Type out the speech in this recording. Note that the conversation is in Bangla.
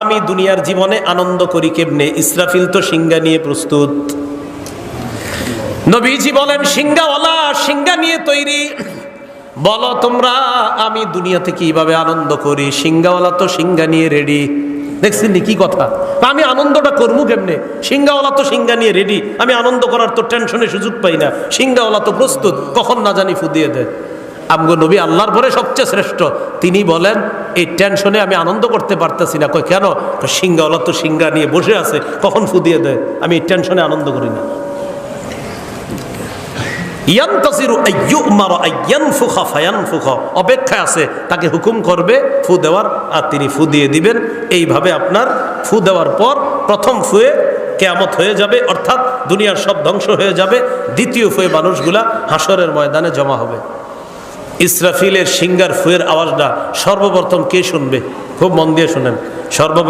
আমি দুনিয়ার জীবনে আনন্দ করি কেমনে? ইসরাফিল তো সিংহা নিয়ে প্রস্তুত। নবীজি বলেন, সিংহাওয়ালা সিংহা নিয়ে তৈরি। বলো তোমরা আমি দুনিয়াতে কিভাবে আনন্দ করি? সিংহাওয়ালা তো সিংহা নিয়ে রেডি। দেখছেন কি কথা? আমি আনন্দটা করবো কেমনে? সিংহাওয়ালা তো সিংহা নিয়ে রেডি, আমি আনন্দ করার তো টেনশনে সুযোগ পাই না। সিংহাওয়ালা তো প্রস্তুত, কখন না জানি ফু দিয়ে দেয়। আমগো নবী আল্লাহর পরে সবচেয়ে শ্রেষ্ঠ, তিনি বলেন এই টেনশনে আমি আনন্দ করতে পারতেছি না। কই কেন? সিংহাওয়ালা তো সিংহা নিয়ে বসে আছে, কখন ফু দিয়ে দেয়, আমি এই টেনশনে আনন্দ করি না। অপেক্ষায় আছে, তাকে হুকুম করবে ফু দেওয়ার, আর তিনি ফু দিয়ে দিবেন। এইভাবে আপনার ফু দেওয়ার পর প্রথম ফুয়ে কিয়ামত হয়ে যাবে, অর্থাৎ দুনিয়ার সব ধ্বংস হয়ে যাবে। দ্বিতীয় ফুয়ে মানুষগুলা হাসরের ময়দানে জমা হবে। ইসরাফিলের সিংহার ফুয়ের আওয়াজটা সর্বপ্রথম কে শুনবে? খুব মন দিয়ে শুনেন। সর্বপ্রথম